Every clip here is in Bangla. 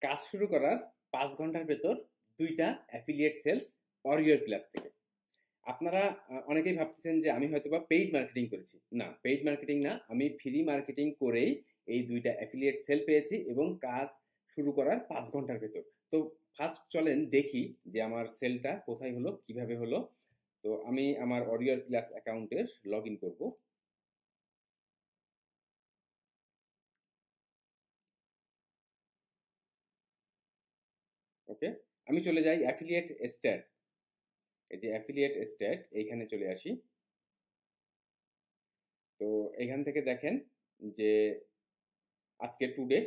কাজ শুরু করার 5 ঘন্টার ভেতর 2টা অ্যাফিলিয়েট সেলস অরিওর ক্লাস থেকে। আপনারা অনেকেই ভাবতেছেন যে আমি হয়তোবা পেইড মার্কেটিং করেছি। না, পেইড মার্কেটিং না, আমি ফ্রি মার্কেটিং করেই এই 2টা অ্যাফিলিয়েট সেল পেয়েছি এবং কাজ শুরু করার 5 ঘন্টার ভেতর। তো ফার্স্ট চলেন দেখি যে আমার সেলটা কোথায় হলো, কিভাবে হলো। তো আমি আমার অরিওর ক্লাস অ্যাকাউন্টের লগ ইন করবো। ওকে, আমি চলে যাই অ্যাফিলিয়েট স্ট্যাট। এই যে অ্যাফিলিয়েট স্ট্যাট, এইখানে চলে আসি। তো এখান থেকে দেখেন যে আজকে টুডে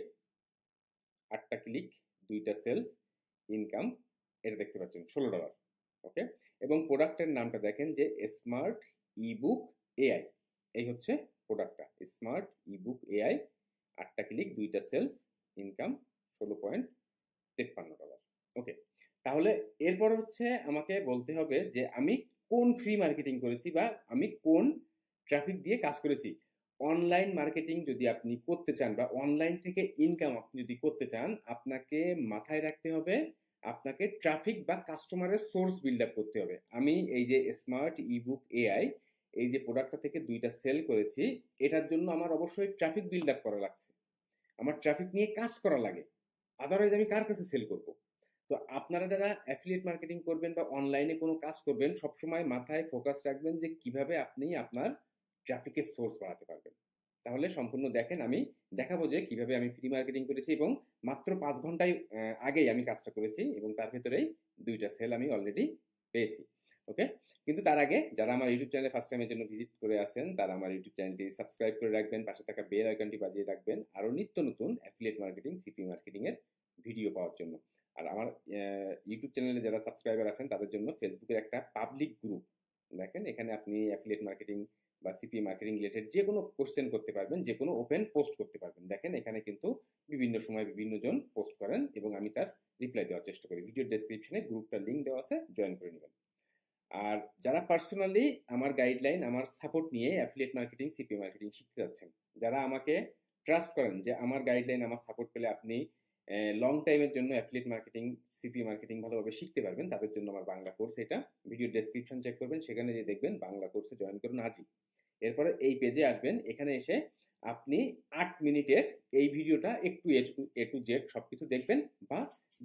8টা ক্লিক, 2টা সেলস, ইনকাম, এটা দেখতে পাচ্ছেন $16। ওকে, এবং প্রোডাক্টের নামটা দেখেন যে স্মার্ট ইবুক এআই। এই হচ্ছে প্রোডাক্টটা, স্মার্ট ইবুক এআই। 8টা ক্লিক, 2টা সেলস, ইনকাম $16.53। ওকে, তাহলে এরপর হচ্ছে আমাকে বলতে হবে যে আমি কোন ফ্রি মার্কেটিং করেছি বা আমি কোন ট্রাফিক দিয়ে কাজ করেছি। অনলাইন মার্কেটিং যদি আপনি করতে চান বা অনলাইন থেকে ইনকাম আপনি যদি করতে চান, আপনাকে মাথায় রাখতে হবে আপনাকে ট্রাফিক বা কাস্টমারের সোর্স বিল্ড আপ করতে হবে। আমি এই যে স্মার্ট ইবুক এআই, এই যে প্রোডাক্টটা থেকে 2টা সেল করেছি, এটার জন্য আমার অবশ্যই ট্রাফিক বিল্ড আপ করা লাগছে, আমার ট্রাফিক নিয়ে কাজ করা লাগে। আদারওয়াইজ আমি কার কাছে সেল করব? তো আপনারা যারা অ্যাফিলিয়েট মার্কেটিং করবেন বা অনলাইনে কোনো কাজ করবেন, সবসময় মাথায় ফোকাস রাখবেন যে কিভাবে আপনি আপনার ট্রাফিকের সোর্স বাড়াতে পারবেন। তাহলে সম্পূর্ণ দেখেন, আমি দেখাবো যে কিভাবে আমি ফ্রি মার্কেটিং করেছি এবং মাত্র 5 ঘন্টায় আগেই আমি কাজটা করেছি এবং তার ভেতরেই 2টা সেল আমি অলরেডি পেয়েছি। ওকে, কিন্তু তার আগে যারা আমার ইউটিউব চ্যানেলে ফার্স্ট টাইমের জন্য ভিজিট করে আছেন, তারা আমার ইউটিউব চ্যানেলটি সাবস্ক্রাইব করে রাখবেন, পাশে থাকা বেল আইকনটি বাজিয়ে রাখবেন আরও নিত্য নতুন অ্যাফিলিয়েট মার্কেটিং, সিপি মার্কেটিং এর ভিডিও পাওয়ার জন্য। আর আমার ইউটিউব চ্যানেলে যারা সাবস্ক্রাইবার আছেন তাদের জন্য ফেসবুকের একটা পাবলিক গ্রুপ, দেখেন এখানে আপনি অ্যাফিলিয়েট মার্কেটিং বা সিপি মার্কেটিং রিলেটেড যে কোনো কোশ্চেন করতে পারবেন, যে কোনো ওপেন পোস্ট করতে পারবেন। দেখেন এখানে কিন্তু বিভিন্ন সময় বিভিন্ন জন পোস্ট করেন এবং আমি তার রিপ্লাই দেওয়ার চেষ্টা করি। ভিডিও ডেসক্রিপশনে গ্রুপটার লিঙ্ক দেওয়া আছে, জয়েন করে নেবেন। আর যারা পার্সোনালি আমার গাইডলাইন, আমার সাপোর্ট নিয়ে অ্যাফিলিয়েট মার্কেটিং, সিপি মার্কেটিং শিখতে যাচ্ছেন, যারা আমাকে ট্রাস্ট করেন যে আমার গাইডলাইন, আমার সাপোর্ট পেলে আপনি লং টাইমের জন্য অ্যাফিলিয়েট মার্কেটিং, সিপি মার্কেটিং ভালোভাবে শিখতে পারবেন, তাদের জন্য আমার বাংলা কোর্স। এটা ভিডিও ডেসক্রিপশন চেক করবেন, সেখানে যে দেখবেন বাংলা কোর্সে জয়েন করুন আজই। এরপরে এই পেজে আসবেন, এখানে এসে আপনি 8 মিনিটের এই ভিডিওটা একটু এ টু জেড সবকিছু দেখবেন বা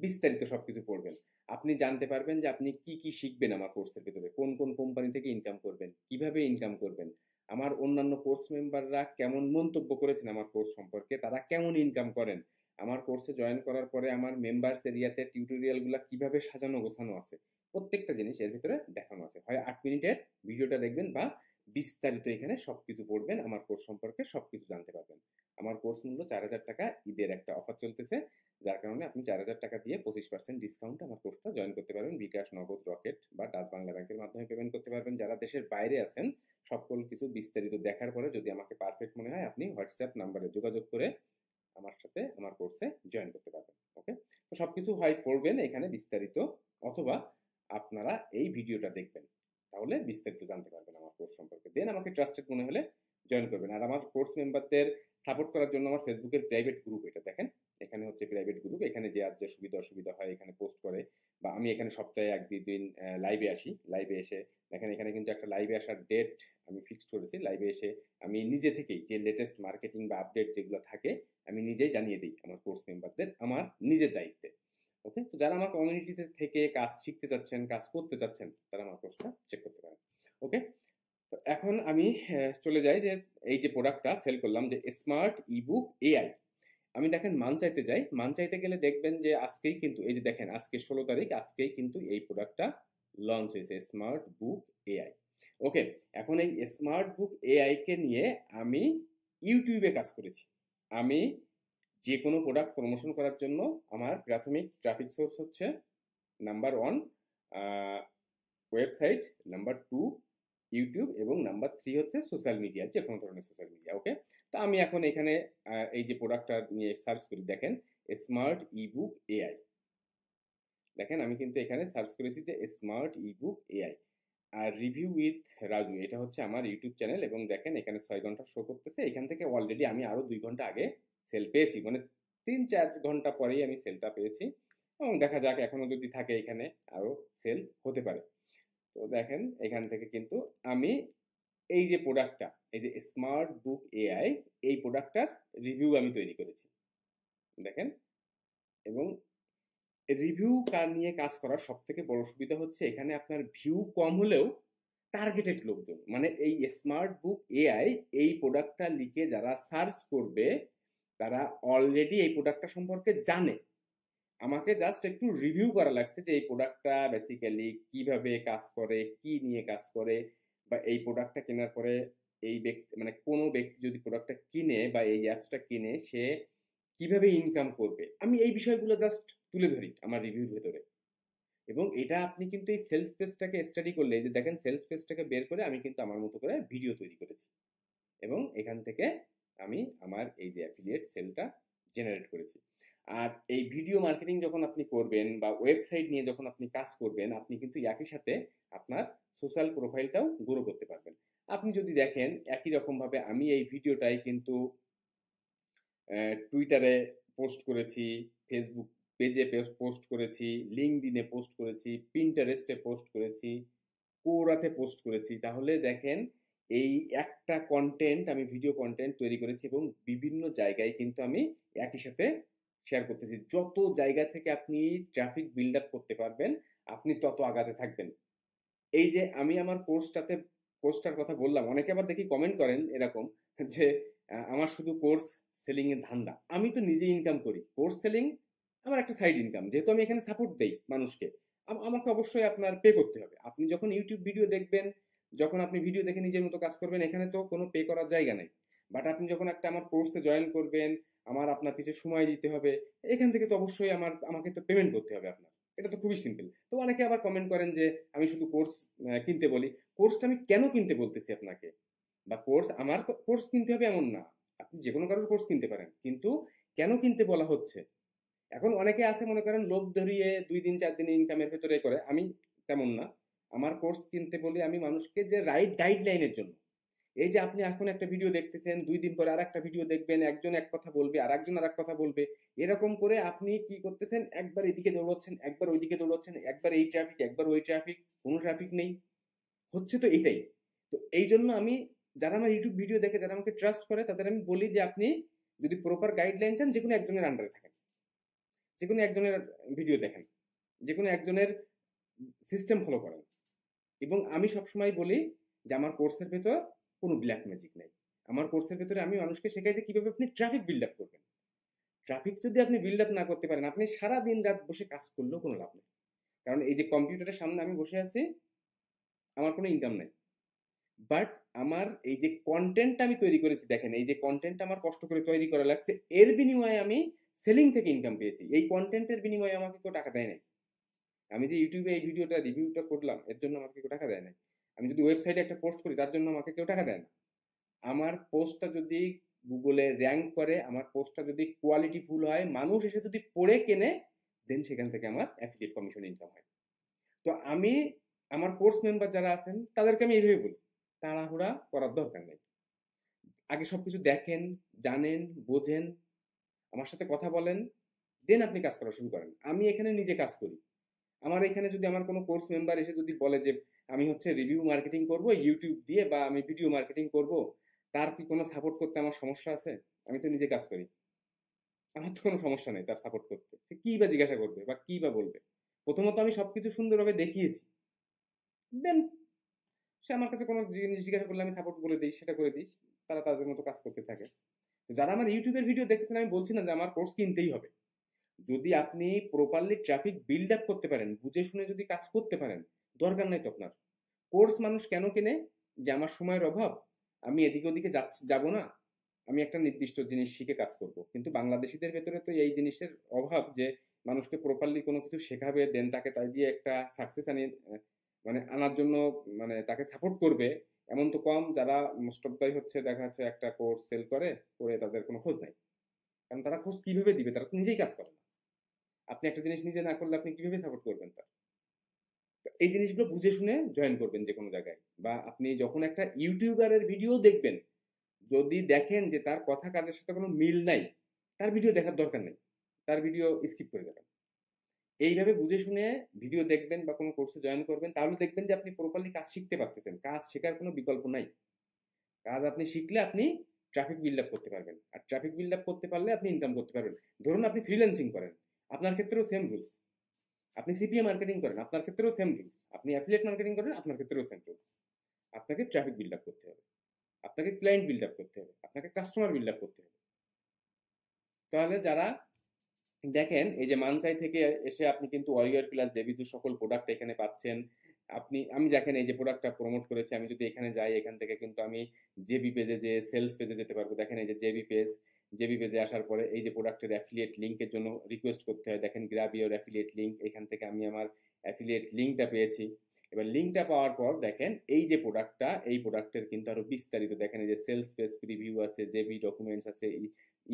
বিস্তারিত সবকিছু পড়বেন। আপনি জানতে পারবেন যে আপনি কি কি শিখবেন আমার কোর্সের ভিতরে, কোন কোন কোম্পানি থেকে ইনকাম করবেন, কিভাবে ইনকাম করবেন, আমার অন্যান্য কোর্স মেম্বাররা কেমন মন্তব্য করেছেন আমার কোর্স সম্পর্কে, তারা কেমন ইনকাম করেন, আমার কোর্সে জয়েন করার পরে আমার মেম্বার্স এরিয়াতে টিউটোরিয়ালগুলো কিভাবে সাজানো গোছানো আছে, প্রত্যেকটা জিনিস এর ভিতরে দেখানো আছে। হয় 8 মিনিটের ভিডিওটা দেখবেন বা বিস্তারিত এখানে সবকিছু পড়বেন, আমার কোর্স সম্পর্কে সবকিছু জানতে পারবেন। আমার কোর্স মূল্য 4,000 টাকা, ঈদের একটা অফার চলতেছে, যার কারণে আপনি 4,000 টাকা দিয়ে 25% ডিসকাউন্টে আমার কোর্সটা জয়েন করতে পারবেন। বিকাশ, নগদ, রকেট বা ডাচ বাংলা ব্যাংকের মাধ্যমে পেমেন্ট করতে পারবেন। যারা দেশের বাইরে আছেন, সকল কিছু বিস্তারিত দেখার পরে যদি আমাকে পারফেক্ট মনে হয়, আপনি হোয়াটসঅ্যাপ নাম্বারে যোগাযোগ করে আমার সাথে আমার কোর্সে জয়েন করতে পারবেন। ওকে, তো সবকিছু হয় পড়বেন এখানে বিস্তারিত, অথবা আপনারা এই ভিডিওটা দেখবেন, তাহলে বিস্তারিত জানতে পারবেন আমার কোর্স সম্পর্কে। দেন আমাকে ট্রাস্টেড মনে হলে জয়েন করবেন। আর আমার কোর্স মেম্বারদের সাপোর্ট করার জন্য আমার ফেসবুকের প্রাইভেট গ্রুপ, এটা দেখেন এখানে হচ্ছে প্রাইভেট গ্রুপ। এখানে যে আর যে সুবিধা অসুবিধা হয় এখানে পোস্ট করে, বা আমি এখানে সপ্তাহে 1-2 দিন লাইভে আসি। লাইভে এসে দেখেন এখানে কিন্তু একটা লাইভে আসার ডেট আমি ফিক্সড করেছি। লাইভে এসে আমি নিজে থেকেই যে লেটেস্ট মার্কেটিং বা আপডেট যেগুলো থাকে আমি নিজেই জানিয়ে দিই আমার কোর্স মেম্বারদের, আমার নিজের দায়িত্বে। ওকে, তো যারা আমার কমিউনিটিতে থেকে কাজ শিখতে চাচ্ছেন, কাজ করতে চাচ্ছেন, তারা আমার কোর্সটা চেক করতে পারেন। ওকে, তো এখন আমি চলে যাই যে এই যে প্রোডাক্টটা সেল করলাম, যে স্মার্ট ইবুক এআই। আমি দেখেন মান চাইতে যাই, মান চাইতে গেলে দেখবেন যে আজকেই কিন্তু, এই যে দেখেন আজকে 16 তারিখ, আজকেই কিন্তু এই প্রোডাক্টটা লঞ্চ হয়েছে, স্মার্ট বুক এআই। ওকে, এখন এই স্মার্ট বুক এআই কে নিয়ে আমি ইউটিউবে কাজ করেছি। আমি যে কোনো প্রোডাক্ট প্রমোশন করার জন্য আমার প্রাথমিক ট্রাফিক সোর্স হচ্ছে নাম্বার 1 ওয়েবসাইট, নাম্বার 2 ইউটিউব, এবং নাম্বার 3 হচ্ছে সোশ্যাল মিডিয়া, যে কোনো ধরনের সোশ্যাল মিডিয়া। ওকে, তো আমি এখন এখানে এই যে প্রোডাক্টটা নিয়ে সার্চ করি, দেখেন স্মার্ট ইবুক এআই। দেখেন আমি কিন্তু এখানে সার্চ করেছি যে স্মার্ট ইবুক এআই। আর রিভিউ উইথ রাজু, এটা হচ্ছে আমার ইউটিউব চ্যানেল, এবং দেখেন এখানে 6 ঘন্টা শো করতেছে। এখান থেকে অলরেডি আমি আরো 2 ঘন্টা আগে সেল পেয়েছি, মানে 3-4 ঘন্টা পরেই আমি সেলটা পেয়েছি এবং দেখা যাক এখনো যদি থাকে এখানে আরো সেল হতে পারে। তো দেখেন এখান থেকে কিন্তু আমি এই যে প্রোডাক্টটা, এই যে স্মার্ট বুক এআই, এই প্রোডাক্টটার রিভিউ আমি তৈরি করেছি দেখেন। এবং রিভিউ নিয়ে কাজ করার সব থেকে বড় সুবিধা হচ্ছে এখানে আপনার ভিউ কম হলেও টার্গেটেড লোকজন, মানে এই স্মার্ট বুক এআই এই প্রোডাক্টটা লিখে যারা সার্চ করবে তারা অলরেডি এই প্রোডাক্টটা সম্পর্কে জানে। আমাকে জাস্ট একটু রিভিউ করা লাগছে যে এই প্রোডাক্টটা বেসিক্যালি কিভাবে কাজ করে, কি নিয়ে কাজ করে, বা এই প্রোডাক্টটা কেনার পরে এই ব্যক্তি, মানে কোনো ব্যক্তি যদি প্রোডাক্টটা কিনে বা এই অ্যাপসটা কিনে সে কিভাবে ইনকাম করবে, আমি এই বিষয়গুলো জাস্ট তুলে ধরি আমার রিভিউর ভেতরে। এবং এটা আপনি কিন্তু এই সেলস পেজটাকে স্টাডি করলে, এই যে দেখেন সেলস পেজটাকে বের করে আমি কিন্তু আমার মতো করে ভিডিও তৈরি করেছি এবং এখান থেকে আমি আমার এই যে অ্যাফিলিয়েট সেলটা জেনারেট করেছি। আর এই ভিডিও মার্কেটিং যখন আপনি করবেন বা ওয়েবসাইট নিয়ে যখন আপনি কাজ করবেন, আপনি কিন্তু একই সাথে আপনার সোশ্যাল প্রোফাইলটাও গ্রো করতে পারবেন। আপনি যদি দেখেন একই রকমভাবে আমি এই ভিডিওটাই কিন্তু টুইটারে পোস্ট করেছি, ফেসবুক পেজে পোস্ট করেছি, লিঙ্কডইনে পোস্ট করেছি, পিন্টারেস্টে পোস্ট করেছি, কোরাতে পোস্ট করেছি। তাহলে দেখেন এই একটা কন্টেন্ট আমি ভিডিও কন্টেন্ট তৈরি করেছি এবং বিভিন্ন জায়গায় কিন্তু আমি একই সাথে শেয়ার করতেছি। যত জায়গা থেকে আপনি ট্রাফিক বিল্ড আপ করতে পারবেন আপনি তত আগাতে থাকবেন। এই যে আমি আমার কোর্সটার কথা বললাম, অনেকে আবার দেখি কমেন্ট করেন এরকম যে আমার শুধু কোর্স সেলিং এর ধান্দা। আমি তো নিজে ইনকাম করি, কোর্স সেলিং আমার একটা সাইড ইনকাম, যেহেতু আমি এখানে সাপোর্ট দেই মানুষকে, আমাকে অবশ্যই আপনার পে করতে হবে। আপনি যখন ইউটিউব ভিডিও দেখবেন, যখন আপনি ভিডিও দেখে নিজের মতো কাজ করবেন, এখানে তো কোনো পে করার জায়গা নেই। বাট আপনি যখন একটা আমার কোর্সে জয়েন করবেন, আমার আপনার পিছে সময় দিতে হবে, এখান থেকে তো অবশ্যই আমাকে তো পেমেন্ট করতে হবে আপনার। এটা তো খুবই সিম্পল। তো অনেকে আবার কমেন্ট করেন যে আমি শুধু কোর্স কিনতে বলি। কোর্সটা আমি কেন কিনতে বলতেছি আপনাকে, বা আমার কোর্স কিনতে হবে এমন না, আপনি যে কোনো কারোর কোর্স কিনতে পারেন, কিন্তু কেন কিনতে বলা হচ্ছে। এখন অনেকে আছে মনে করেন লোভ ধরিয়ে 2 দিন 4 দিন ইনকামের ভেতরে করে, আমি তেমন না। আমার কোর্স কিনতে বলি আমি মানুষকে যে রাইট গাইডলাইনের জন্য। এই যে আপনি এখন একটা ভিডিও দেখতেছেন, 2 দিন পরে আর একটা ভিডিও দেখবেন, একজন এক কথা বলবে আর একজন আর এক কথা বলবে, এরকম করে আপনি কি করতেছেন, একবার এদিকে দৌড়াচ্ছেন, একবার ওইদিকে দৌড়াচ্ছেন, একবার এই ট্রাফিক একবার ওই ট্রাফিক, কোনো ট্রাফিক নেই, হচ্ছে তো এটাই। তো এই জন্য আমি, যারা আমার ইউটিউব ভিডিও দেখে, যারা আমাকে ট্রাস্ট করে, তাদের আমি বলি যে আপনি যদি প্রপার গাইডলাইন চান, যে কোনো একজনের আন্ডারে থাকেন, যে কোনো একজনের ভিডিও দেখেন, যে কোনো একজনের সিস্টেম ফলো করেন। এবং আমি সবসময় বলি যে আমার কোর্সের ভেতর কোনো ব্ল্যাক ম্যাজিক নেই। আমার কোর্সের ভেতরে আমি মানুষকে শেখাই যে কিভাবে আপনি ট্রাফিক বিল্ড আপ করবেন। ট্রাফিক যদি আপনি বিল্ড আপ না করতে পারেন, আপনি সারা দিন রাত বসে কাজ করলেও কোনো লাভ নেই। কারণ এই যে কম্পিউটারের সামনে আমি বসে আছি, আমার কোনো ইনকাম নাই। বাট আমার এই যে কন্টেন্টটা আমি তৈরি করেছি, দেখেন এই যে কন্টেন্টটা আমার কষ্ট করে তৈরি করা লাগছে, এর বিনিময়ে আমি সেলিং থেকে ইনকাম পেয়েছি। এই কন্টেন্টের বিনিময়ে আমাকে কেউ টাকা দেয় নাই। আমি যে ইউটিউবে এই ভিডিওটা রিভিউটা করলাম, এর জন্য আমাকে কেউ টাকা দেয় নাই। আমি যদি ওয়েবসাইটে একটা পোস্ট করি, তার জন্য আমাকে কেউ টাকা দেয় না। আমার পোস্টটা যদি গুগলে র্যাঙ্ক করে, আমার পোস্টটা যদি কোয়ালিটি ফুল হয়, মানুষ এসে যদি পড়ে কেনে, দেন সেখান থেকে আমার অ্যাফিলিয়েট কমিশন ইনকাম হয়। তো আমি আমার কোর্স মেম্বার যারা আছেন তাদেরকে আমি এইভাবে বলি, তাড়াহুড়া করার দরকার নেই। আগে সবকিছু দেখেন, জানেন, বোঝেন, আমার সাথে কথা বলেন, দেন আপনি কাজ করা শুরু করেন। আমি এখানে নিজে কাজ করি। আমার এখানে যদি আমার কোনো কোর্স মেম্বার এসে যদি বলে যে আমি হচ্ছে রিভিউ মার্কেটিং করব ইউটিউব দিয়ে, বা আমি ভিডিও মার্কেটিং করব, তার কি কোনো সাপোর্ট করতে আমার সমস্যা আছে? আমি তো নিজে কাজ করি, আমার তো কোনো সমস্যা নেই তার সাপোর্ট করতে। সে কি বা জিজ্ঞাসা করবে বা কি বা বলবে? প্রথমত আমি সবকিছু সুন্দরভাবে দেখিয়েছি, দেন সে আমার কাছে কোনো জিনিস জিজ্ঞাসা করলে আমি সাপোর্ট বলে দিই, সেটা করে দিই, তারা তাদের মতো কাজ করতে থাকে। যারা আমার ইউটিউবের ভিডিও দেখতেছেন, আমি বলছি না যে আমার কোর্স কিনতেই হবে। যদি আপনি প্রপারলি ট্রাফিক বিল্ড আপ করতে পারেন, বুঝে শুনে যদি কাজ করতে পারেন, দরকার নাই তো আপনার কোর্স। মানুষ কেন কেনে? যে আমার সময়ের অভাব, আমি এদিকে ওদিকে যাব না, আমি একটা নির্দিষ্ট জিনিস শিখে কাজ করব। কিন্তু বাংলাদেশিদের ভেতরে তো এই জিনিসের অভাব, যে মানুষকে প্রপারলি কোনো কিছু শেখাবে, দেন তাকে তাই দিয়ে একটা সাকসেস মানে আনার জন্য, মানে তাকে সাপোর্ট করবে, এমন তো কম। যারা মোস্ট অফ দাই হচ্ছে দেখা যাচ্ছে একটা কোর্স সেল করে তাদের কোনো খোঁজ নাই। কারণ তারা খোঁজ কিভাবে দিবে, তারা তো নিজেই কাজ করে না। আপনি একটা জিনিস নিজে না করলে আপনি কিভাবে সাপোর্ট করবেন তার? এই জিনিসগুলো বুঝে শুনে জয়েন করবেন যে কোনো জায়গায়। বা আপনি যখন একটা ইউটিউবারের ভিডিও দেখবেন, যদি দেখেন যে তার কথা কাজের সাথে কোনো মিল নাই, তার ভিডিও দেখার দরকার নেই। তার ভিডিও স্কিপ করে যাবেন। এইভাবে বুঝে শুনে ভিডিও দেখবেন বা কোনো কোর্সে জয়েন করবেন, তাহলে দেখবেন যে আপনি প্রপারলি কাজ শিখতে পারতেছেন। কাজ শেখার কোনো বিকল্প নাই। কাজ আপনি শিখলে আপনি ট্রাফিক বিল্ড আপ করতে পারবেন, আর ট্রাফিক বিল্ড আপ করতে পারলে আপনি ইনকাম করতে পারবেন। ধরুন আপনি ফ্রিল্যান্সিং করেন, আপনার ক্ষেত্রেও সেম রুলস। আপনি সিপিএ মার্কেটিং করেন, আপনার ক্ষেত্রেও সেম রুলস। আপনি অ্যাফিলিয়েট মার্কেটিং করেন, আপনার ক্ষেত্রেও সেম রুলস। আপনাকে ট্রাফিক বিল্ড আপ করতে হবে, আপনাকে ক্লায়েন্ট বিল্ড আপ করতে হবে, আপনাকে কাস্টমার বিল্ড আপ করতে হবে। তাহলে যারা দেখেন এই যে মানসাই থেকে এসে আপনি কিন্তু ওয়ারিয়র প্লাস জেবিজু সকল প্রোডাক্ট এখানে পাচ্ছেন। আমি দেখেন এই যে প্রোডাক্টটা প্রমোট করেছি, আমি যদি এখানে যাই এখান থেকে কিন্তু আমি জেবি পেজে যে সেলস পেজে যেতে পারবো। দেখেন এই যে জেবি পেজে আসার পরে এই যে প্রোডাক্টের অ্যাফিলিয়েট লিঙ্কের জন্য রিকোয়েস্ট করতে হয়। দেখেন গ্র্যাব ইওর অ্যাফিলিয়েট লিঙ্ক, এখান থেকে আমি আমার অ্যাফিলিয়েট লিঙ্কটা পেয়েছি। এবার লিঙ্কটা পাওয়ার পর দেখেন এই যে প্রোডাক্টটা, এই প্রোডাক্টের কিন্তু আরো বিস্তারিত দেখেন এই যে সেলস পেজ প্রিভিউ আছে, জেবি ডকুমেন্টস আছে,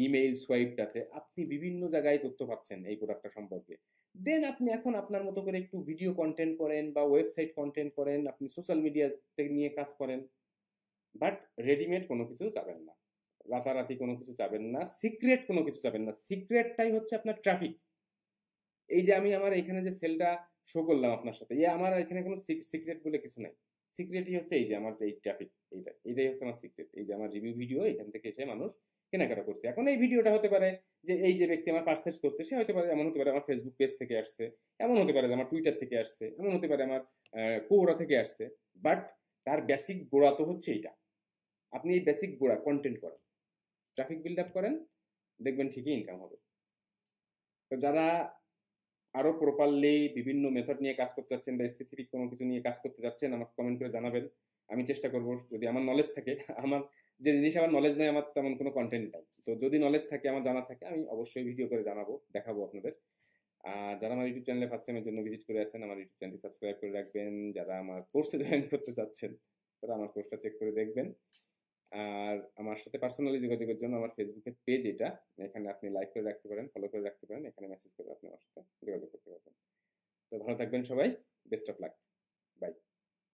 ইমেইল সোয়াইপ আছে। আপনি বিভিন্ন জায়গায় তথ্য পাচ্ছেন এই প্রোডাক্টটা সম্পর্কে। দেন আপনি এখন আপনার মতো করে একটু ভিডিও কন্টেন্ট করেন বা ওয়েবসাইট কন্টেন্ট করেন, আপনি সোশ্যাল মিডিয়াতে নিয়ে কাজ করেন। বাট রেডিমেড কোনো কিছু চাবেন না, রাতারাতি কোনো কিছু চাবেন না, সিক্রেট কোনো কিছু চাবেন না। সিক্রেটটাই হচ্ছে আপনার ট্রাফিক। এই যে আমি আমার এখানে যে সেলটা শো করলাম আপনার সাথে, আমার এখানে কোনো সিক্রেট বলে কিছু নাই। সিক্রেটই হচ্ছে এই যে আমার এই ট্রাফিক, এইটাই হচ্ছে আমার সিক্রেট। এই যে আমার রিভিউ ভিডিও এখান থেকে এসে মানুষ কেনাকাটা করছে। এখন এই ভিডিওটা হতে পারে যে এই যে ব্যক্তি আমার পারচেস করছে সে হতে পারে, এমন হতে পারে আমার ফেসবুক পেজ থেকে আসছে, এমন হতে পারে যে আমার টুইটার থেকে আসছে, এমন হতে পারে আমার কোরা থেকে আসছে। বাট তার বেসিক গোড়া তো হচ্ছে এইটা। আপনি এই বেসিক গোড়া কন্টেন্ট করেন, ট্রাফিক বিল্ড আপ করেন, দেখবেন ঠিকই ইনকাম হবে। তো যারা আরো প্রপারলি বিভিন্ন মেথড নিয়ে কাজ করতে যাচ্ছেন বা স্পেসিফিক কোনো কিছু নিয়ে কাজ করতে যাচ্ছেন, আমাকে কমেন্ট করে জানাবেন। আমি চেষ্টা করব, যদি আমার নলেজ থাকে। আমার যে জিনিস আমার নলেজ নেই, আমার তেমন কোনো কন্টেন্ট নাই। তো যদি নলেজ থাকে, আমার জানা থাকে, আমি অবশ্যই ভিডিও করে জানাবো, দেখাবো আপনাদের। আর যারা আমার ইউটিউব চ্যানেলে ফার্স্ট টাইমের জন্য ভিজিট করে আছেন, আমার ইউটিউব চ্যানেলটি সাবস্ক্রাইব করে রাখবেন। যারা আমার কোর্সে জয়েন করতে যাচ্ছেন তারা আমার কোর্সটা চেক করে দেখবেন। আর আমার সাথে পার্সোনালি যোগাযোগের জন্য আমার ফেসবুকের পেজ এটা, এখানে আপনি লাইক করে রাখতে পারেন, ফলো করে রাখতে পারেন, এখানে মেসেজ করে আপনি আমার সাথে যোগাযোগ করতে পারবেন। তো ভালো থাকবেন সবাই, বেস্ট অফ লাক, বাই।